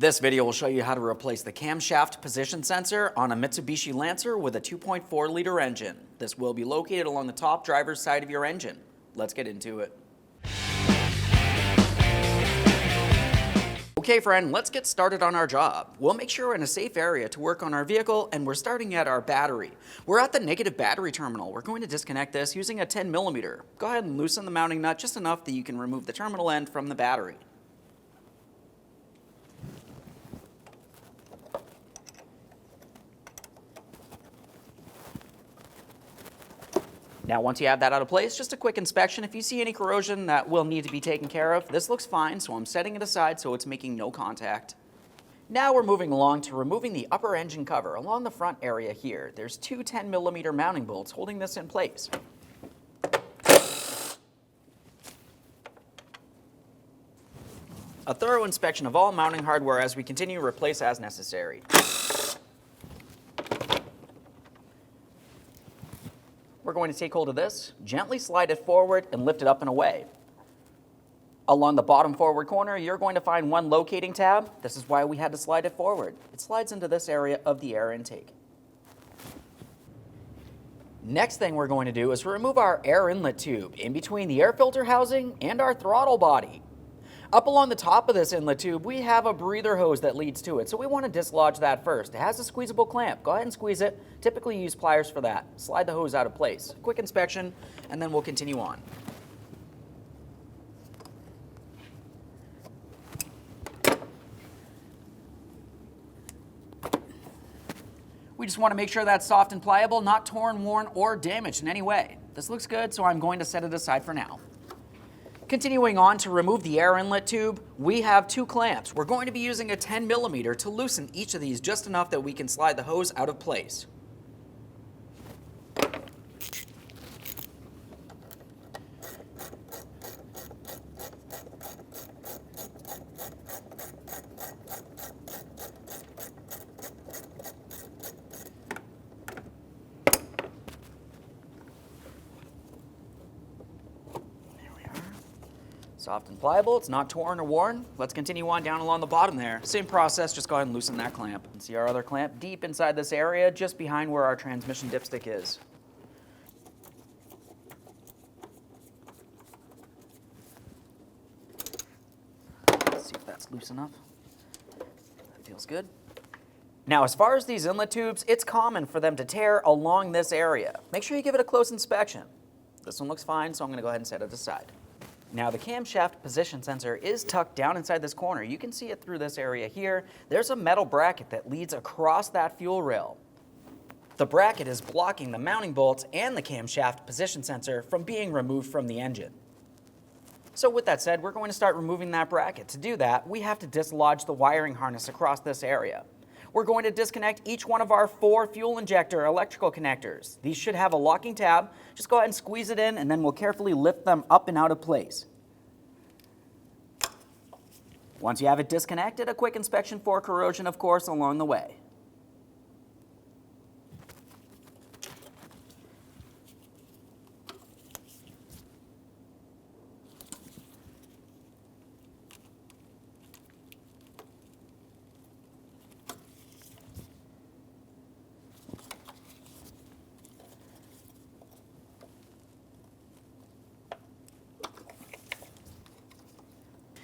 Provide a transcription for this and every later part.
This video will show you how to replace the camshaft position sensor on a Mitsubishi Lancer with a 2.4-liter engine. This will be located along the top driver's side of your engine. Let's get into it. Okay friend, let's get started on our job. We'll make sure we're in a safe area to work on our vehicle, and we're starting at our battery. We're at the negative battery terminal. We're going to disconnect this using a 10mm. Go ahead and loosen the mounting nut just enough that you can remove the terminal end from the battery. Now once you have that out of place, just a quick inspection. If you see any corrosion that will need to be taken care of, this looks fine, so I'm setting it aside so it's making no contact. Now we're moving along to removing the upper engine cover along the front area here. There's two 10mm mounting bolts holding this in place. A thorough inspection of all mounting hardware as we continue, replace as necessary. We're going to take hold of this, gently slide it forward, and lift it up and away. Along the bottom forward corner, you're going to find one locating tab. This is why we had to slide it forward. It slides into this area of the air intake. Next thing we're going to do is remove our air inlet tube in between the air filter housing and our throttle body. Up along the top of this inlet tube, we have a breather hose that leads to it, so we want to dislodge that first. It has a squeezable clamp. Go ahead and squeeze it. Typically use pliers for that. Slide the hose out of place. Quick inspection, and then we'll continue on. We just want to make sure that's soft and pliable, not torn, worn, or damaged in any way. This looks good, so I'm going to set it aside for now. Continuing on to remove the air inlet tube, we have two clamps. We're going to be using a 10mm to loosen each of these just enough that we can slide the hose out of place. Soft and pliable, it's not torn or worn. Let's continue on down along the bottom there. Same process, just go ahead and loosen that clamp. And see our other clamp deep inside this area, just behind where our transmission dipstick is. Let's see if that's loose enough. That feels good. Now, as far as these inlet tubes, it's common for them to tear along this area. Make sure you give it a close inspection. This one looks fine, so I'm gonna go ahead and set it aside. Now the camshaft position sensor is tucked down inside this corner. You can see it through this area here. There's a metal bracket that leads across that fuel rail. The bracket is blocking the mounting bolts and the camshaft position sensor from being removed from the engine. So with that said, we're going to start removing that bracket. To do that, we have to dislodge the wiring harness across this area. We're going to disconnect each one of our 4 fuel injector electrical connectors. These should have a locking tab. Just go ahead and squeeze it in, and then we'll carefully lift them up and out of place. Once you have it disconnected, a quick inspection for corrosion, of course, along the way.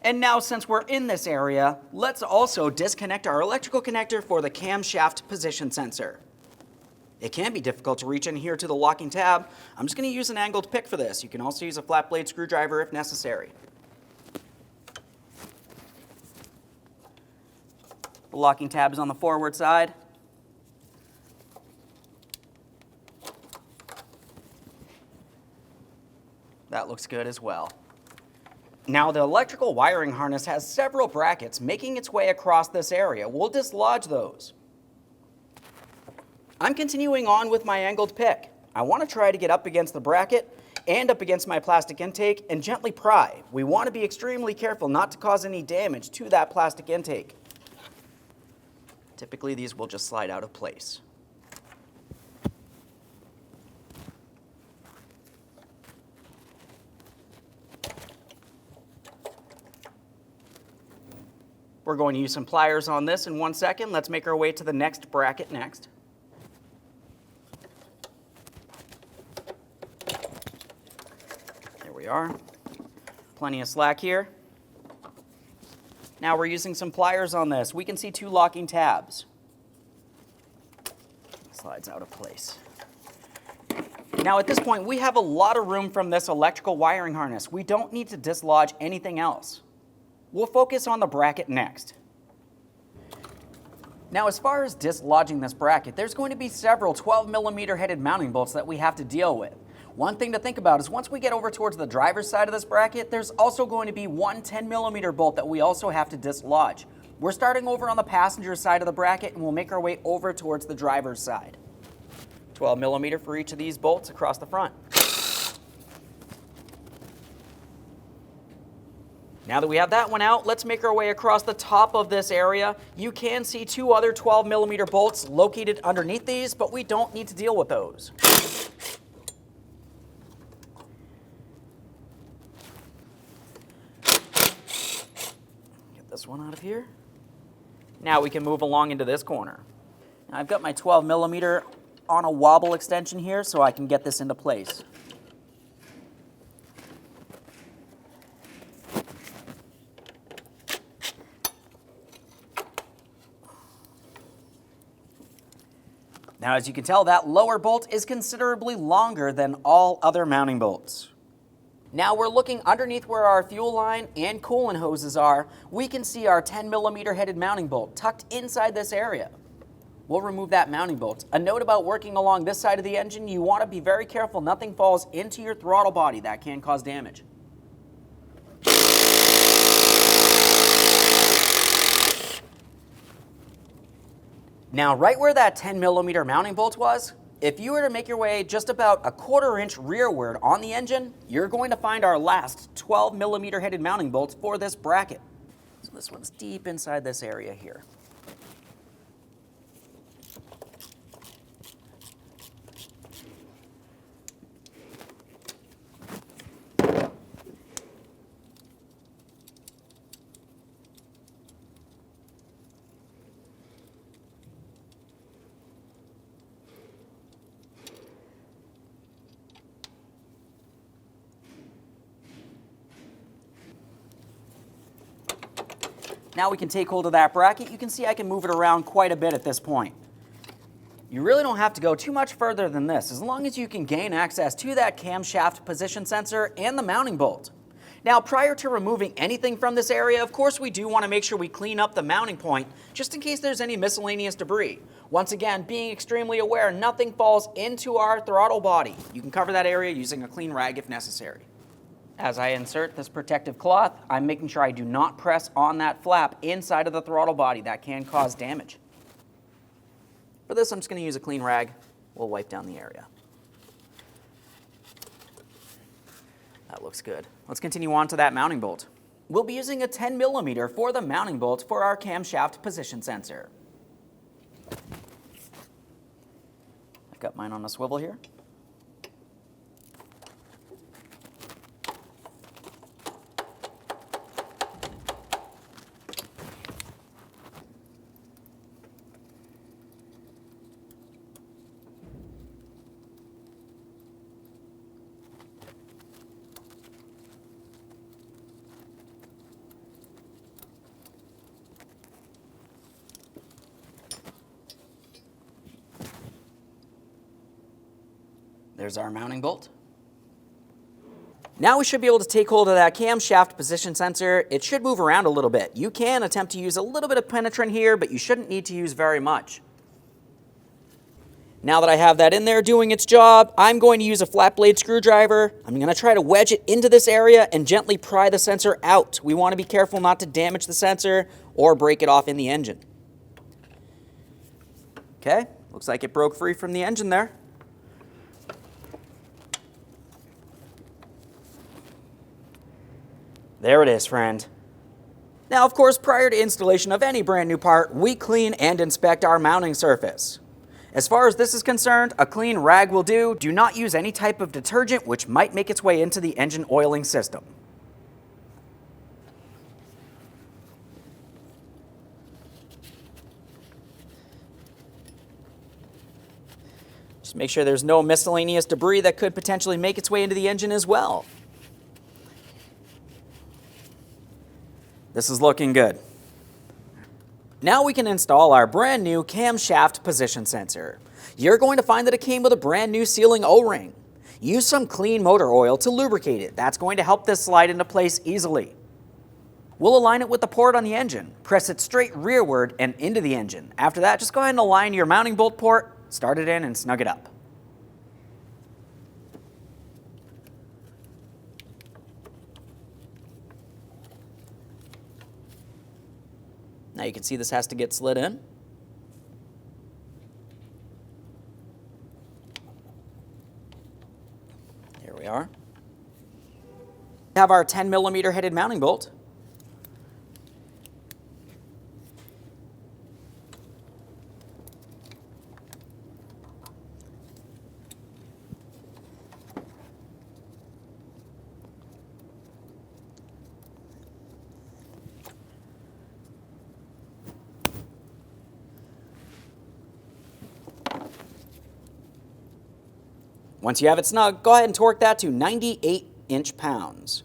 And now, since we're in this area, let's also disconnect our electrical connector for the camshaft position sensor. It can be difficult to reach in here to the locking tab. I'm just going to use an angled pick for this. You can also use a flat blade screwdriver if necessary. The locking tab is on the forward side. That looks good as well. Now the electrical wiring harness has several brackets making its way across this area. We'll dislodge those. I'm continuing on with my angled pick. I want to try to get up against the bracket and up against my plastic intake and gently pry. We want to be extremely careful not to cause any damage to that plastic intake. Typically these will just slide out of place. We're going to use some pliers on this in 1 second. Let's make our way to the next bracket next. There we are. Plenty of slack here. Now we're using some pliers on this. We can see 2 locking tabs. Slides out of place. Now at this point, we have a lot of room from this electrical wiring harness. We don't need to dislodge anything else. We'll focus on the bracket next. Now as far as dislodging this bracket, there's going to be several 12mm headed mounting bolts that we have to deal with. One thing to think about is once we get over towards the driver's side of this bracket, there's also going to be one 10mm bolt that we also have to dislodge. We're starting over on the passenger side of the bracket and we'll make our way over towards the driver's side. 12mm for each of these bolts across the front. Now that we have that one out, let's make our way across the top of this area. You can see 2 other 12mm bolts located underneath these, but we don't need to deal with those. Get this one out of here. Now we can move along into this corner. Now I've got my 12mm on a wobble extension here so I can get this into place. Now as you can tell, that lower bolt is considerably longer than all other mounting bolts. Now we're looking underneath where our fuel line and coolant hoses are. We can see our 10mm headed mounting bolt tucked inside this area. We'll remove that mounting bolt. A note about working along this side of the engine, you want to be very careful nothing falls into your throttle body. That can cause damage. Now right where that 10mm mounting bolt was, if you were to make your way just about a 1/4 inch rearward on the engine, you're going to find our last 12mm headed mounting bolts for this bracket. So this one's deep inside this area here. Now we can take hold of that bracket. You can see I can move it around quite a bit at this point. You really don't have to go too much further than this, as long as you can gain access to that camshaft position sensor and the mounting bolt. Now, prior to removing anything from this area, of course we do want to make sure we clean up the mounting point, just in case there's any miscellaneous debris. Once again, being extremely aware, nothing falls into our throttle body. You can cover that area using a clean rag if necessary. As I insert this protective cloth, I'm making sure I do not press on that flap inside of the throttle body. That can cause damage. For this, I'm just going to use a clean rag. We'll wipe down the area. That looks good. Let's continue on to that mounting bolt. We'll be using a 10mm for the mounting bolt for our camshaft position sensor. I've got mine on a swivel here. There's our mounting bolt. Now we should be able to take hold of that camshaft position sensor. It should move around a little bit. You can attempt to use a little bit of penetrant here, but you shouldn't need to use very much. Now that I have that in there doing its job, I'm going to use a flat blade screwdriver. I'm going to try to wedge it into this area and gently pry the sensor out. We want to be careful not to damage the sensor or break it off in the engine. Okay, looks like it broke free from the engine there. There it is, friend. Now, of course, prior to installation of any brand new part, we clean and inspect our mounting surface. As far as this is concerned, a clean rag will do. Do not use any type of detergent which might make its way into the engine oiling system. Just make sure there's no miscellaneous debris that could potentially make its way into the engine as well. This is looking good. Now we can install our brand new camshaft position sensor. You're going to find that it came with a brand new sealing O-ring. Use some clean motor oil to lubricate it. That's going to help this slide into place easily. We'll align it with the port on the engine. Press it straight rearward and into the engine. After that, just go ahead and align your mounting bolt port, start it in, and snug it up. Now you can see this has to get slid in. There we are. We have our 10mm headed mounting bolt. Once you have it snug, go ahead and torque that to 98 inch-pounds.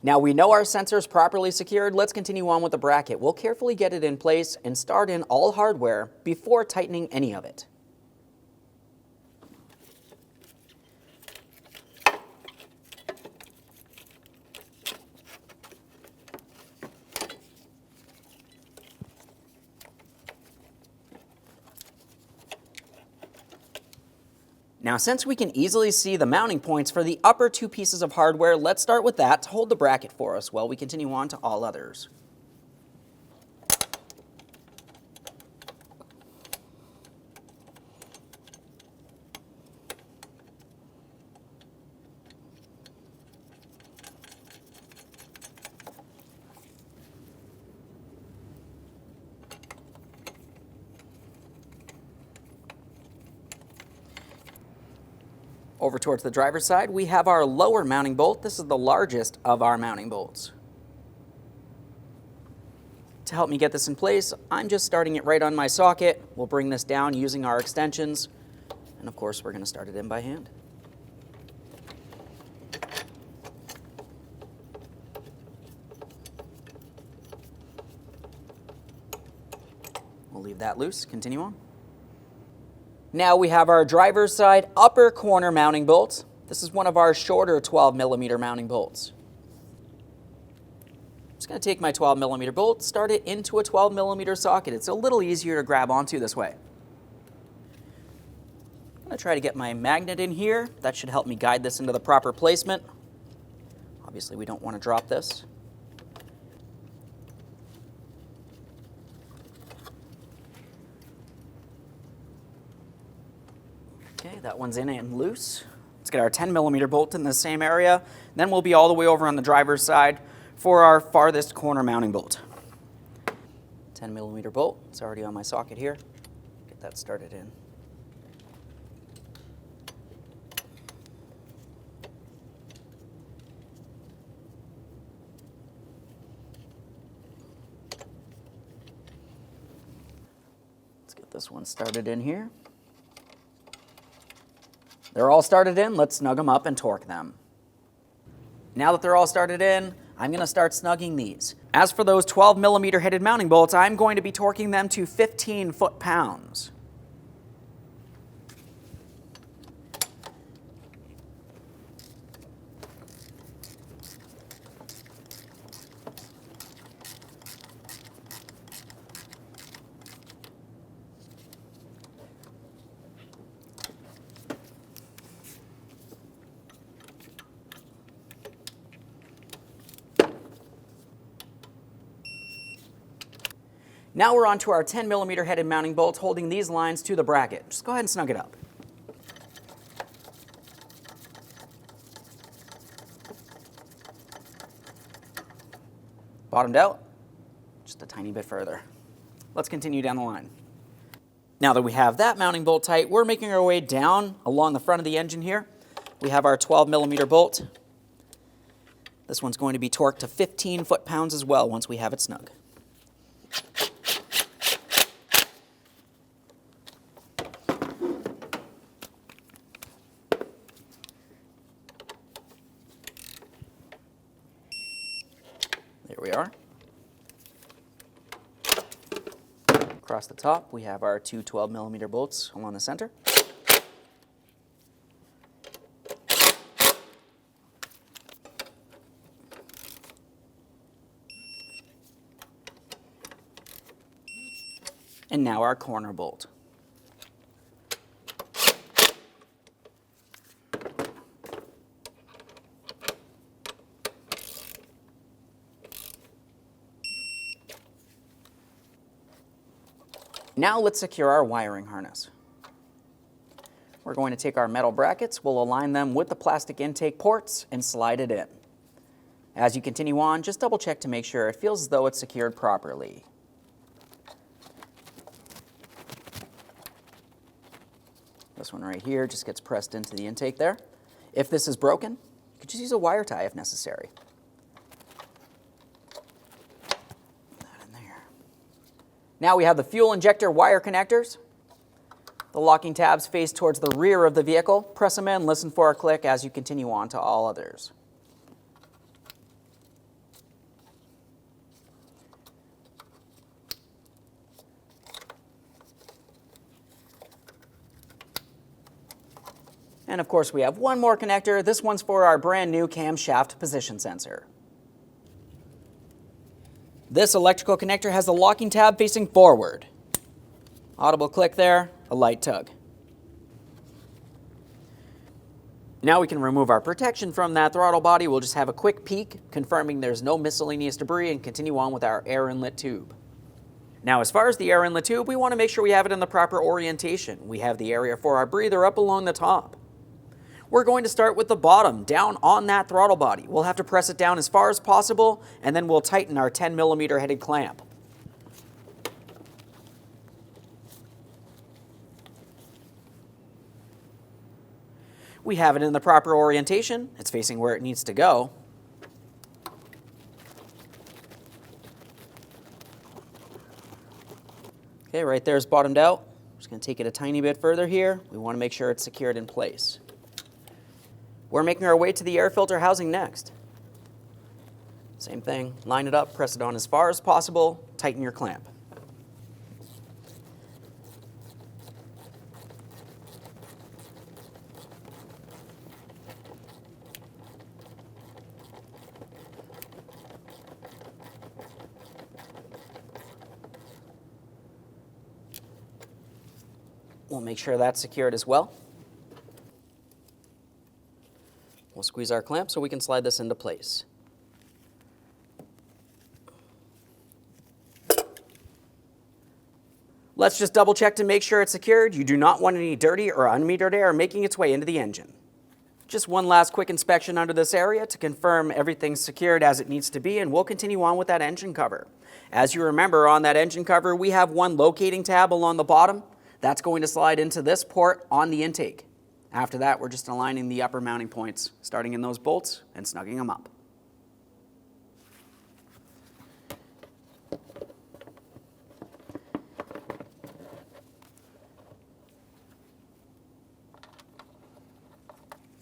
Now we know our sensor is properly secured. Let's continue on with the bracket. We'll carefully get it in place and start in all hardware before tightening any of it. Now, since we can easily see the mounting points for the upper two pieces of hardware, let's start with that to hold the bracket for us while we continue on to all others. Over towards the driver's side, we have our lower mounting bolt. This is the largest of our mounting bolts. To help me get this in place, I'm just starting it right on my socket. We'll bring this down using our extensions. And of course, we're going to start it in by hand. We'll leave that loose. Continue on. Now we have our driver's side upper corner mounting bolt. This is one of our shorter 12mm mounting bolts. I'm just going to take my 12mm bolt, start it into a 12mm socket. It's a little easier to grab onto this way. I'm going to try to get my magnet in here. That should help me guide this into the proper placement. Obviously, we don't want to drop this. Okay, that one's in and loose. Let's get our 10mm bolt in the same area. Then we'll be all the way over on the driver's side for our farthest corner mounting bolt. 10mm bolt, it's already on my socket here. Get that started in. Let's get this one started in here. They're all started in, let's snug them up and torque them. Now that they're all started in, I'm going to start snugging these. As for those 12mm headed mounting bolts, I'm going to be torquing them to 15 foot-pounds. Now we're on to our 10mm headed mounting bolts holding these lines to the bracket. Just go ahead and snug it up. Bottomed out, just a tiny bit further. Let's continue down the line. Now that we have that mounting bolt tight, we're making our way down along the front of the engine here. We have our 12mm bolt. This one's going to be torqued to 15 foot-pounds as well once we have it snug. There we are. Across the top, we have our two 12mm bolts along the center. And now our corner bolt. Now let's secure our wiring harness. We're going to take our metal brackets, we'll align them with the plastic intake ports and slide it in. As you continue on, just double check to make sure it feels as though it's secured properly. This one right here just gets pressed into the intake there. If this is broken, you could just use a wire tie if necessary. That in there. Now we have the fuel injector wire connectors. The locking tabs face towards the rear of the vehicle. Press them in, listen for a click as you continue on to all others. And of course we have one more connector. This one's for our brand new camshaft position sensor. This electrical connector has the locking tab facing forward. Audible click there, a light tug. Now we can remove our protection from that throttle body. We'll just have a quick peek, confirming there's no miscellaneous debris, and continue on with our air inlet tube. Now, as far as the air inlet tube, we want to make sure we have it in the proper orientation. We have the area for our breather up along the top. We're going to start with the bottom, down on that throttle body. We'll have to press it down as far as possible, and then we'll tighten our 10mm headed clamp. We have it in the proper orientation. It's facing where it needs to go. Okay, right there is bottomed out. I'm just going to take it a tiny bit further here. We want to make sure it's secured in place. We're making our way to the air filter housing next. Same thing, line it up, press it on as far as possible, tighten your clamp. We'll make sure that's secured as well. We'll squeeze our clamp so we can slide this into place. Let's just double check to make sure it's secured. You do not want any dirty or unmetered air making its way into the engine. Just one last quick inspection under this area to confirm everything's secured as it needs to be, and we'll continue on with that engine cover. As you remember, on that engine cover, we have one locating tab along the bottom. That's going to slide into this port on the intake. After that, we're just aligning the upper mounting points, starting in those bolts and snugging them up.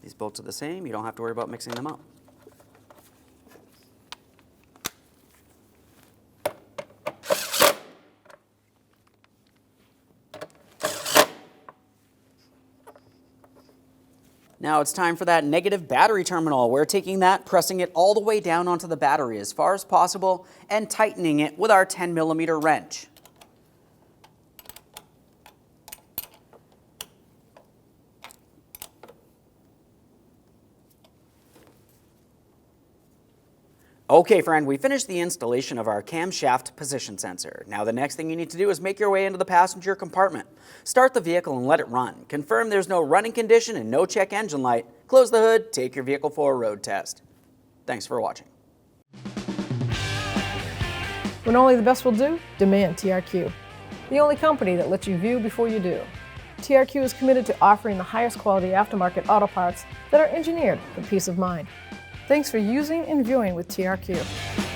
These bolts are the same. You don't have to worry about mixing them up. Now it's time for that negative battery terminal. We're taking that, pressing it all the way down onto the battery as far as possible, and tightening it with our 10mm wrench. Okay, friend, we finished the installation of our camshaft position sensor. Now the next thing you need to do is make your way into the passenger compartment. Start the vehicle and let it run. Confirm there's no running condition and no check engine light. Close the hood, take your vehicle for a road test. Thanks for watching. When only the best will do, demand TRQ. The only company that lets you view before you do. TRQ is committed to offering the highest quality aftermarket auto parts that are engineered for peace of mind. Thanks for using and viewing with TRQ.